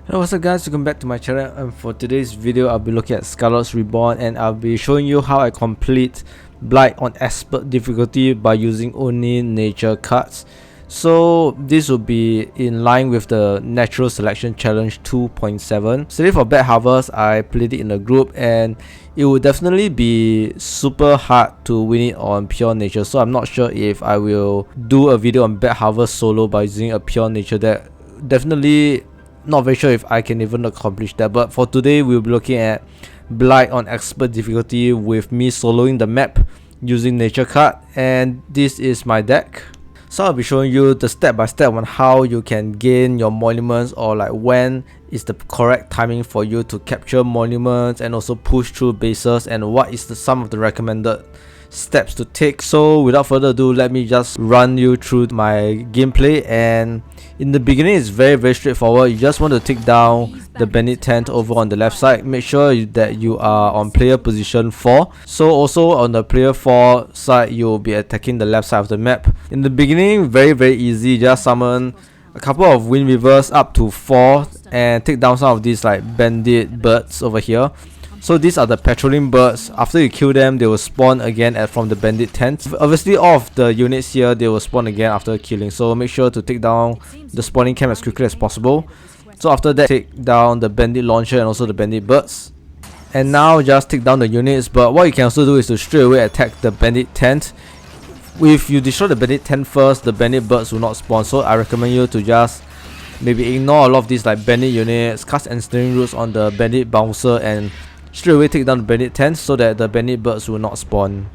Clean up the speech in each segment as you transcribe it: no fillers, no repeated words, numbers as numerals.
Hello, what's up guys, welcome back to my channel, and for today's video I'll be looking at Skylords Reborn and I'll be showing you how I complete Blight on expert difficulty by using only nature cards. So this will be in line with the natural selection challenge 2.7. Today for Bad Harvest, I played it in a group and it would definitely be super hard to win it on pure nature, so I'm not sure if I will do a video on Bad Harvest solo by using a pure nature deck. Definitely not very sure if I can even accomplish that, but for today we'll be looking at Blight on expert difficulty with me soloing the map using nature card, and this is my deck. So I'll be showing you the step by step on how you can gain your monuments, or like when is the correct timing for you to capture monuments and also push through bases, and what is some of the recommended steps to take. So without further ado, let me just run you through my gameplay. And in the beginning it's very straightforward. You just want to take down the Bandit tent over on the left side. Make sure that you are on player position 4. So also on the player 4 side, you'll be attacking the left side of the map. In the beginning, very easy. Just summon a couple of Wind Weavers up to 4 and take down some of these like Bandit birds over here. So these are the patrolling birds. After you kill them, they will spawn again from the Bandit tent. Obviously all of the units here, they will spawn again after killing, so make sure to take down the spawning camp as quickly as possible. So after that, take down the Bandit launcher and also the Bandit birds. And now just take down the units, but what you can also do is to straight away attack the Bandit tent. If you destroy the Bandit tent first, the Bandit birds will not spawn, so I recommend you to just maybe ignore a lot of these like Bandit units, cast ensnaring roots on the Bandit bouncer, and straight away take down the Bandit tent so that the Bandit birds will not spawn.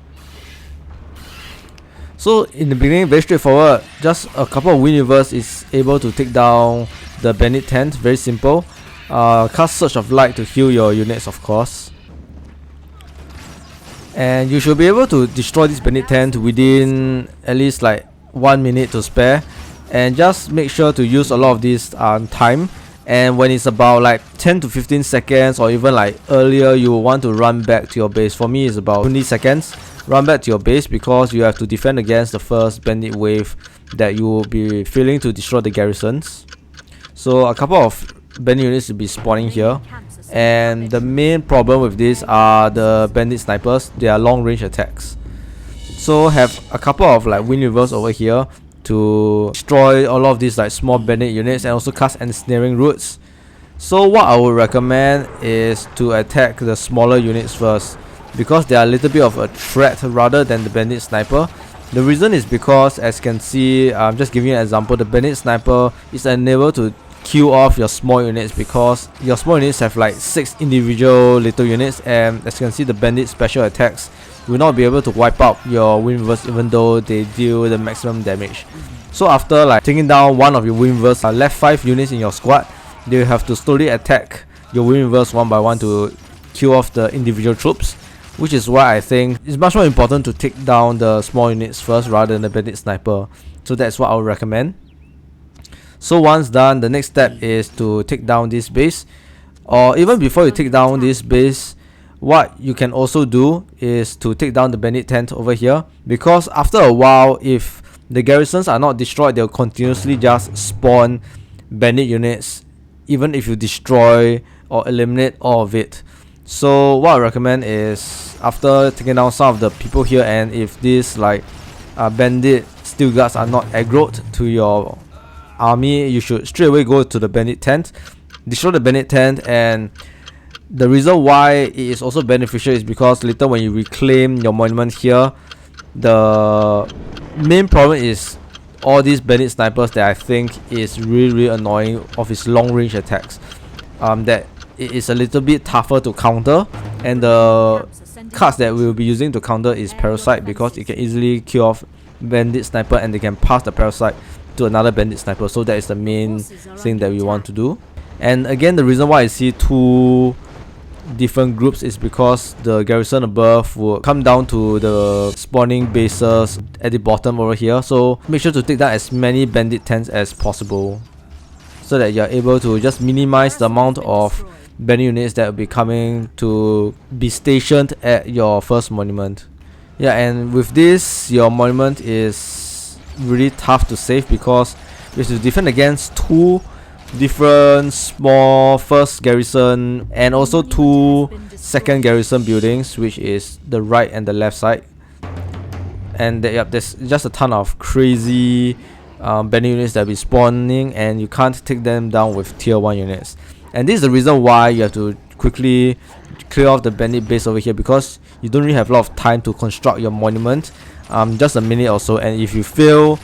So in the beginning, very straightforward. Just a couple of Wind Weavers is able to take down the Bandit tent. Very simple. Cast Surge of Light to heal your units, of course. And you should be able to destroy this Bandit tent within at least like 1 minute to spare. And just make sure to use a lot of this time. And when it's about like 10 to 15 seconds or even like earlier, you will want to run back to your base. For me, it's about 20 seconds. Run back to your base because you have to defend against the first Bandit wave that you will be feeling to destroy the garrisons. So a couple of Bandit units will be spawning here, and the main problem with this are the Bandit snipers. They are long range attacks. So have a couple of like Wind Weavers over here to destroy a lot of these like small Bandit units and also cast ensnaring roots. So what I would recommend is to attack the smaller units first, because they are a little bit of a threat rather than the Bandit sniper. The reason is because, as you can see, I'm just giving you an example, the Bandit sniper is unable to kill off your small units because your small units have like 6 individual little units, and as you can see, the Bandit special attacks will not be able to wipe out your Wind Weavers even though they deal the maximum damage. So after like taking down one of your Wind Weavers, left 5 units in your squad, they will have to slowly attack your Wind Weavers one by one to kill off the individual troops, which is why I think it's much more important to take down the small units first rather than the Bandit sniper. So that's what I would recommend. So once done, the next step is to take down this base, or even before you take down this base, what you can also do is to take down the Bandit tent over here, because after a while, if the garrisons are not destroyed, they'll continuously just spawn Bandit units even if you destroy or eliminate all of it. So what I recommend is, after taking down some of the people here, and if these like Bandit steel guards are not aggroed to your army, you should straight away go to the Bandit tent, destroy the Bandit tent. And the reason why it is also beneficial is because later when you reclaim your monument here, the main problem is all these Bandit snipers that I think is really annoying of its long range attacks. That it is a little bit tougher to counter, and the cards that we'll be using to counter is Parasite, because it can easily kill off Bandit sniper and they can pass the Parasite to another Bandit sniper. So that is the main thing that we want to do. And again, the reason why I see 2 different groups is because the garrison above will come down to the spawning bases at the bottom over here. So make sure to take down as many Bandit tents as possible so that you're able to just minimize the amount of Bandit units that will be coming to be stationed at your first monument. Yeah, and with this, your monument is really tough to save because you have to defend against 2 different small first garrison and also 2 second garrison buildings, which is the right and the left side. And there's just a ton of crazy bandit units that will be spawning, and you can't take them down with tier 1 units. And this is the reason why you have to quickly clear off the bandit base over here, because you don't really have a lot of time to construct your monument. Just a minute or so, and if you fail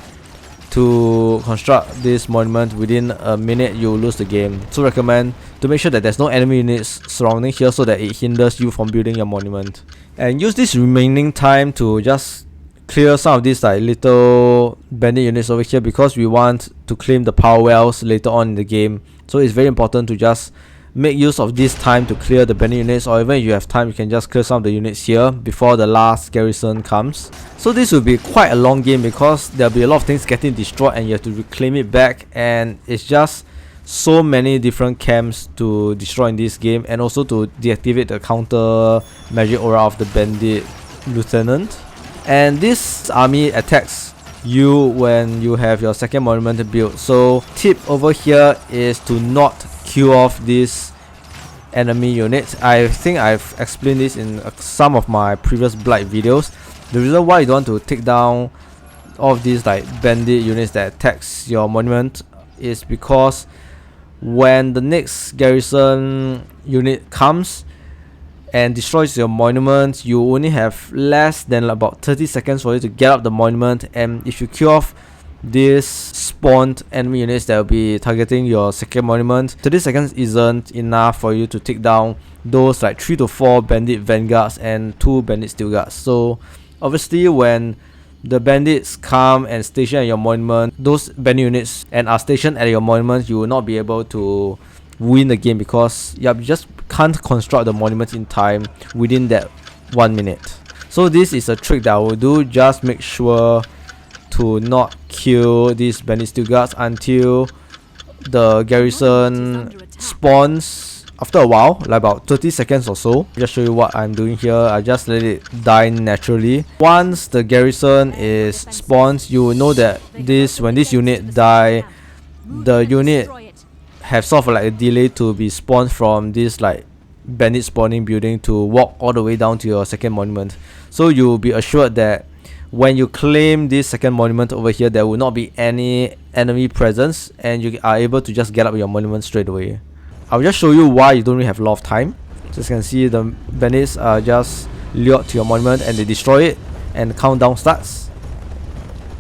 to construct this monument within a minute, you will lose the game. So recommend to make sure that there's no enemy units surrounding here so that it hinders you from building your monument. And use this remaining time to just clear some of these like little bandit units over here, because we want to claim the power wells later on in the game. So it's very important to just make use of this time to clear the bandit units, or even if you have time, you can just clear some of the units here before the last garrison comes. So this will be quite a long game, because there'll be a lot of things getting destroyed and you have to reclaim it back, and it's just so many different camps to destroy in this game, and also to deactivate the counter magic aura of the bandit lieutenant. And this army attacks you when you have your second monument built. So tip over here is to not queue off this enemy units. I think I've explained this in some of my previous Blight videos. The reason why you don't want to take down all of these like bandit units that attacks your monument is because when the next garrison unit comes and destroys your monument, you only have less than about 30 seconds for you to get up the monument. And if you kill off these spawned enemy units that will be targeting your second monument, 30 seconds isn't enough for you to take down those like 3 to 4 bandit vanguards and 2 bandit steel guards. So obviously when the bandits come and station at your monument, those bandit units and are stationed at your monument, you will not be able to win the game, because you just can't construct the monument in time within that 1 minute. So this is a trick that I will do. Just make sure to not kill these bandit steel guards until the garrison spawns after a while, like about 30 seconds or so. Just show you what I'm doing here. I just let it die naturally. Once the garrison is spawns, you will know that when this unit die, the unit have sort of like a delay to be spawned from this like bandit spawning building to walk all the way down to your second monument. So you will be assured that when you claim this second monument over here, there will not be any enemy presence, and you are able to just get up your monument straight away. I'll just show you why you don't really have a lot of time. So as you can see, the bandits are just lured to your monument and they destroy it, and the countdown starts.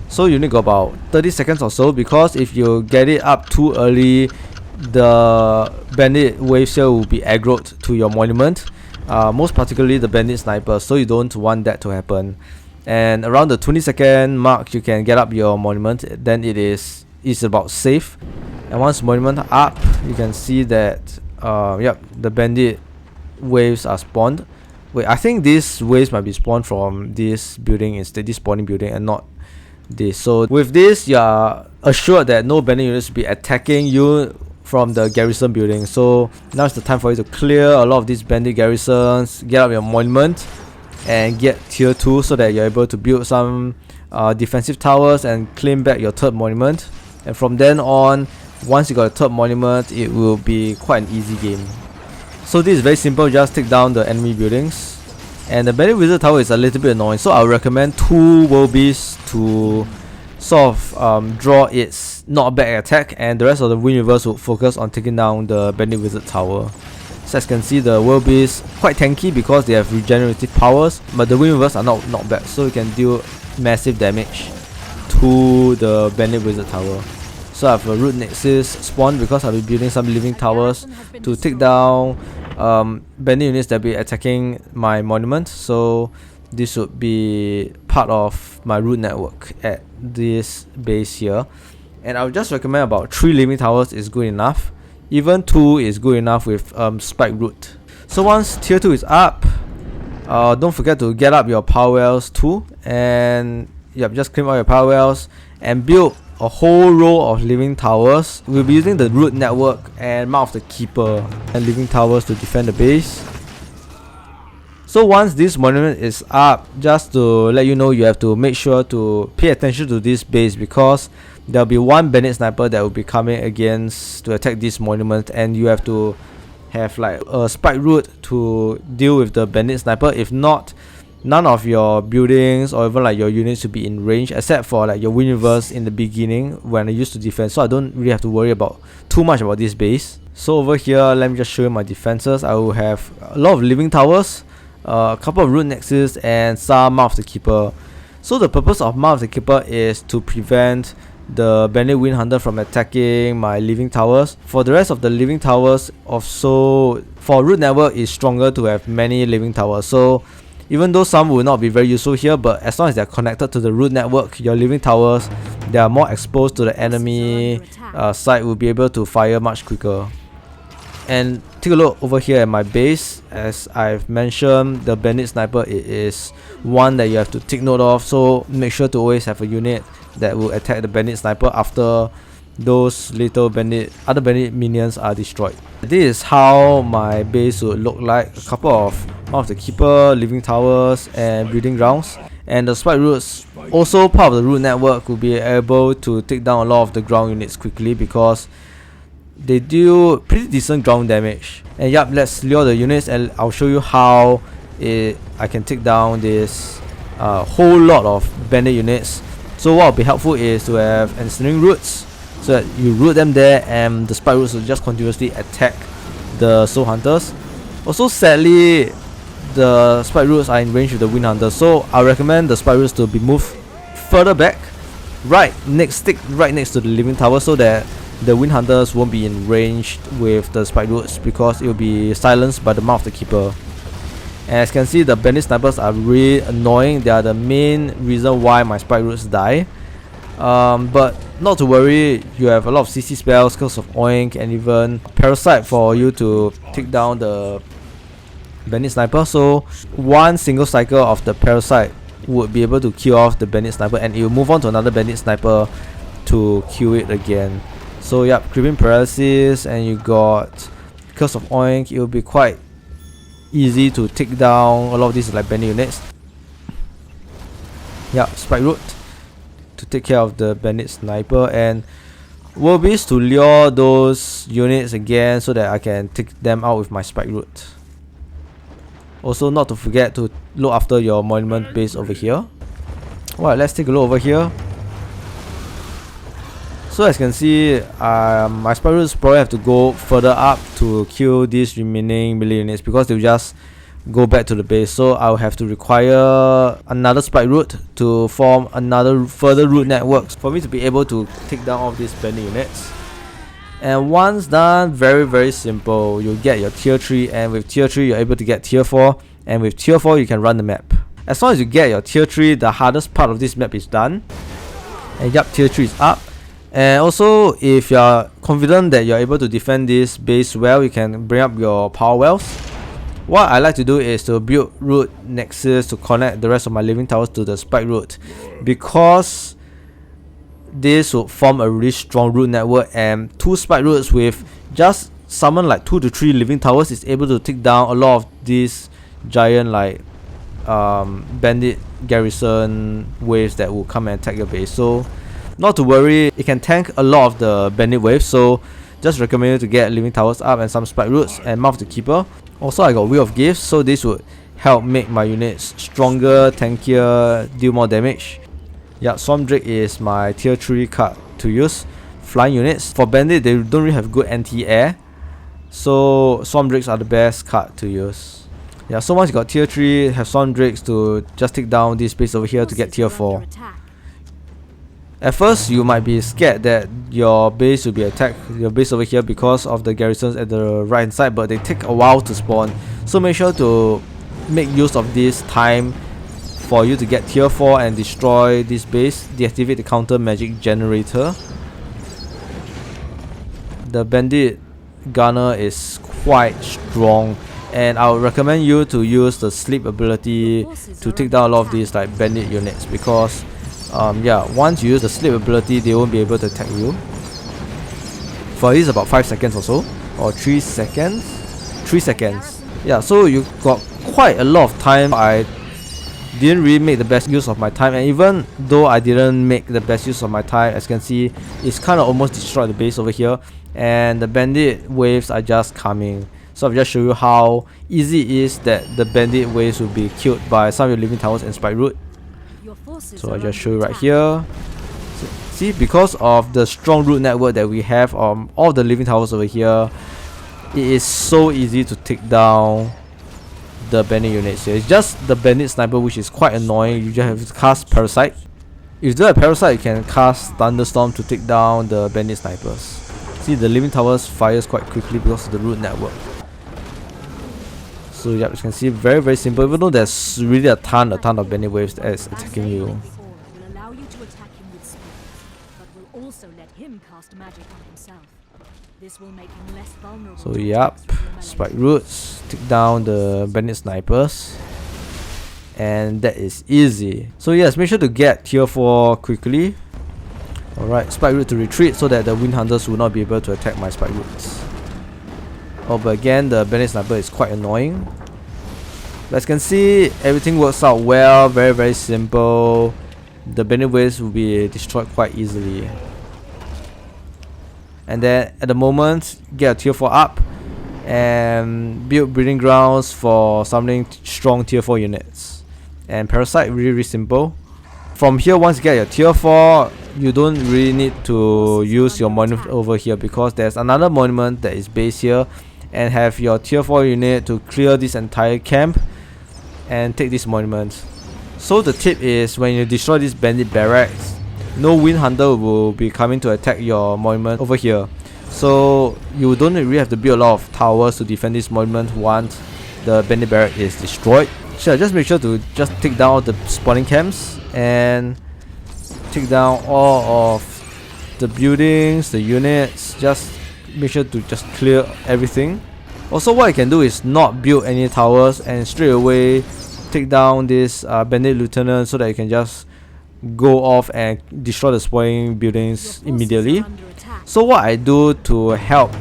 So you need about 30 seconds or so, because if you get it up too early, the bandit waves here will be aggroed to your monument, most particularly the bandit sniper, so you don't want that to happen. And around the 20-second mark, you can get up your monument, then it's about safe. And once monument up, you can see that the bandit waves are spawned. Wait, I think these waves might be spawned from this building instead, this spawning building, and not this. So with this, you are assured that no bandit units will be attacking you from the garrison building. So now is the time for you to clear a lot of these bandit garrisons, get up your monument, and get tier 2 so that you're able to build some defensive towers and claim back your third monument. And from then on, once you got a third monument, it will be quite an easy game. So this is very simple. Just take down the enemy buildings, and the bandit wizard tower is a little bit annoying, so I would recommend 2 world beasts to sort of draw its knockback attack, and the rest of the wind reverse will focus on taking down the bandit wizard tower. So as you can see, the world beasts quite tanky because they have regenerative powers, but the wind reverse are not knockback, so you can deal massive damage to the bandit wizard tower. So I have a root nexus spawned because I'll be building some living towers to take down bandit units that will be attacking my monument. So this would be part of my root network at this base here, and I would just recommend about 3 living towers is good enough. Even 2 is good enough with spike root. So once tier 2 is up, don't forget to get up your power wells too, and just claim all your power wells and build a whole row of living towers. We'll be using the root network and Mouth of the Keeper and living towers to defend the base. So once this monument is up, just to let you know, you have to make sure to pay attention to this base, because there'll be one bandit sniper that will be coming against to attack this monument, and you have to have like a spike route to deal with the bandit sniper. If not, none of your buildings or even like your units will be in range, except for like your universe in the beginning when I used to defend, so I don't really have to worry about too much about this base. So over here, let me just show you my defenses. I will have a lot of living towers, a couple of root nexus, and some Mouth of the Keeper. So the purpose of Mouth of the Keeper is to prevent the Bandit Wind Hunter from attacking my living towers. For the rest of the living towers, also for root network, it's stronger to have many living towers. So even though some will not be very useful here, but as long as they're connected to the root network, your living towers, they are more exposed to the enemy side, will be able to fire much quicker. And take a look over here at my base. As I've mentioned, the bandit sniper, it is one that you have to take note of, so make sure to always have a unit that will attack the bandit sniper after those little other bandit minions are destroyed. This is how my base would look like. A couple of Mouth of the Keeper, living towers, and breeding grounds. And the spike routes, also part of the root network, will be able to take down a lot of the ground units quickly, because they do pretty decent ground damage. And yup, let's lure the units, and I'll show you how I can take down this whole lot of bandit units. So what will be helpful is to have ensnaring roots, so that you root them there and the spike roots will just continuously attack the soul hunters. Also, sadly, the spike roots are in range with the wind hunter, so I recommend the spike roots to be moved further back, stick right next to the living tower, so that the wind hunters won't be in range with the spike roots, because it will be silenced by the Mouth of the Keeper. And as you can see, the bandit snipers are really annoying. They are the main reason why my spike roots die. But not to worry, you have a lot of CC spells, Curse of Oink, and even Parasite for you to take down the bandit sniper. So one single cycle of the Parasite would be able to kill off the bandit sniper, and it will move on to another bandit sniper to kill it again. So yep, creeping paralysis, and you got Curse of Oink. It will be quite easy to take down a lot of these like bandit units. Yep, spike root to take care of the bandit sniper, and world beast to lure those units again, so that I can take them out with my spike root. Also, not to forget to look after your monument base over here. Alright, let's take a look over here. So as you can see, my spike roots probably have to go further up to kill these remaining melee units, because they'll just go back to the base. So I'll have to require another spike route to form another further root networks for me to be able to take down all of these bandit units. And once done, very simple. You'll get your tier 3, and with tier 3 you're able to get tier 4, and with tier 4 you can run the map. As long as you get your tier 3, the hardest part of this map is done. And yup, tier 3 is up. And also, if you are confident that you are able to defend this base well, you can bring up your power wells. What I like to do is to build root nexus to connect the rest of my living towers to the spike root, because this will form a really strong root network, and 2 spike roots with just summon like 2 to 3 living towers is able to take down a lot of these giant like bandit garrison waves that will come and attack your base. So not to worry, it can tank a lot of the bandit waves, so just recommend you to get living towers up and some spike roots and Mouth of the Keeper. Also, I got Wheel of Gifts, so this would help make my units stronger, tankier, deal more damage. Yeah, Swamp Drake is my tier 3 card to use. Flying units. For Bandit, they don't really have good anti-air, so Swamp Drakes are the best card to use. Yeah, so once you got tier 3, have Swamp Drakes to just take down this base over here to get tier 4. At first, you might be scared that your base will be attacked, your base over here, because of the garrisons at the right hand side, but they take a while to spawn. So make sure to make use of this time for you to get tier 4 and destroy this base. Deactivate the counter magic generator. The bandit gunner is quite strong, and I would recommend you to use the sleep ability to take down a lot of these like bandit units, because yeah, once you use the sleep ability, they won't be able to attack you for at least about 5 seconds or so, or 3 seconds. 3 seconds. Yeah, so you got quite a lot of time I didn't really make the best use of my time, and even though I didn't make the best use of my time, as you can see, it's kind of almost destroyed the base over here, and the bandit waves are just coming. So I'll just show you how easy it is that the bandit waves will be killed by some of your living towers and spike root. So I'll just show you right here. So, see, because of the strong root network that we have on all the living towers over here, it is so easy to take down the bandit units here. It's just the bandit sniper which is quite annoying. You just have to cast parasite. If you don't have parasite, you can cast thunderstorm to take down the bandit snipers. See, the living towers fires quite quickly because of the root network. So yeah, you can see very simple, even though there's really a ton of bandit waves that is attacking you. So yep, spike roots, take down the bandit snipers, and that is easy. So yes, make sure to get tier 4 quickly. Alright, spike root to retreat so that the wind hunters will not be able to attack my spike roots. Oh, but again, the bandit sniper is quite annoying. But as you can see, everything works out well, very simple. The bandit waves will be destroyed quite easily. And then at the moment, get a tier 4 up and build breeding grounds for summoning strong tier 4 units. And parasite, really simple. From here, once you get your tier 4, you don't really need to use your monument over here, because there's another monument that is based here, and have your tier 4 unit to clear this entire camp and take this monument. So the tip is, when you destroy this bandit barracks, no wind hunter will be coming to attack your monument over here. So you don't really have to build a lot of towers to defend this monument once the bandit barrack is destroyed. So just make sure to just take down the spawning camps and take down all of the buildings, the units. Just make sure to just clear everything. Also, what I can do is not build any towers and straight away take down this bandit lieutenant, so that you can just go off and destroy the spawning buildings immediately. So what I do to help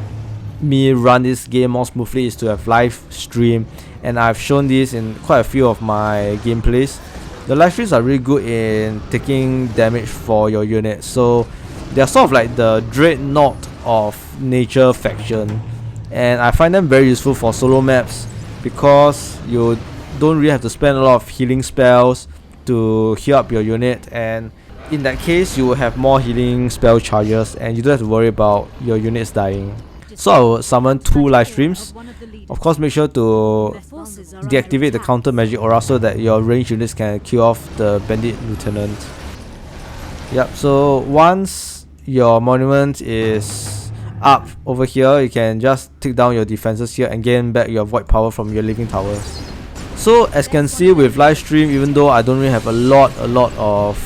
me run this game more smoothly is to have live stream, and I've shown this in quite a few of my gameplays. The live streams are really good in taking damage for your unit, so they're sort of like the dreadnought of nature faction, and I find them very useful for solo maps because you don't really have to spend a lot of healing spells to heal up your unit, and in that case you will have more healing spell charges and you don't have to worry about your units dying. So I will summon 2 live streams. Of course, make sure to deactivate the counter magic aura so that your ranged units can kill off the bandit lieutenant. Yep, so once your monument is up over here, you can just take down your defenses here and gain back your void power from your living towers. So as you can see with live stream, even though I don't really have a lot of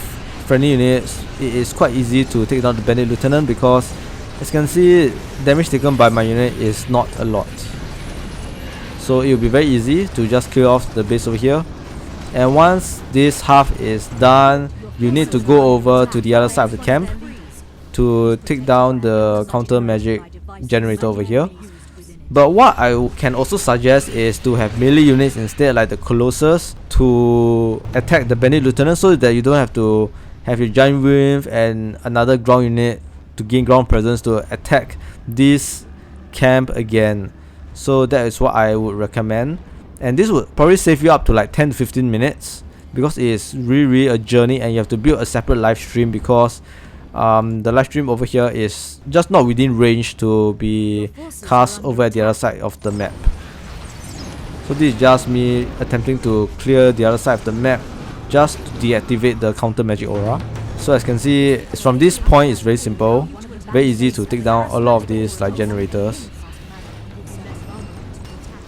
friendly units, it is quite easy to take down the bandit lieutenant, because as you can see, damage taken by my unit is not a lot. So it will be very easy to just clear off the base over here. And once this half is done, you need to go over to the other side of the camp to take down the counter magic generator over here. But what I can also suggest is to have melee units instead, like the Colossus, to attack the bandit lieutenant, so that you don't have to have your giant wave and another ground unit to gain ground presence to attack this camp again. So that is what I would recommend, and this would probably save you up to like 10 to 15 minutes, because it is really a journey and you have to build a separate live stream, because the live stream over here is just not within range to be cast over at the other side of the map. So this is just me attempting to clear the other side of the map just to deactivate the counter magic aura. So as you can see, from this point it's very simple, very easy to take down a lot of these like generators.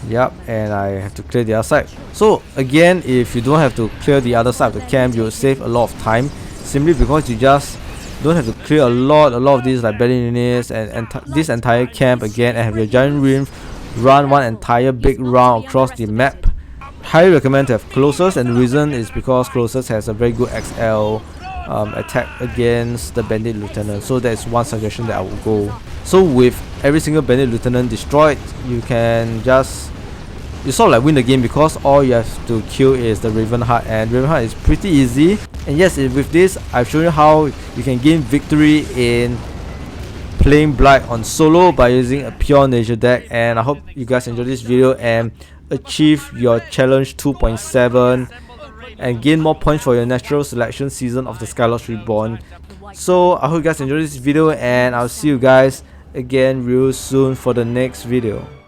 Yep, and I have to clear the other side. So again, if you don't have to clear the other side of the camp, you'll save a lot of time, simply because you just don't have to clear a lot of these like bandit units and this entire camp again, and have your giant rim run one entire big round across the map. Highly recommend to have Colossus, and the reason is because Colossus has a very good XL attack against the bandit lieutenant. So that's one suggestion that I will go. So with every single bandit lieutenant destroyed, you can just you sort of like win the game, because all you have to kill is the Ravenheart, and Ravenheart is pretty easy. And yes, with this I've shown you how you can gain victory in playing Blight on solo by using a pure nature deck. And I hope you guys enjoyed this video and achieve your challenge 2.7 and gain more points for your natural selection season of the Skylords Reborn. So I hope you guys enjoyed this video, and I'll see you guys again real soon for the next video.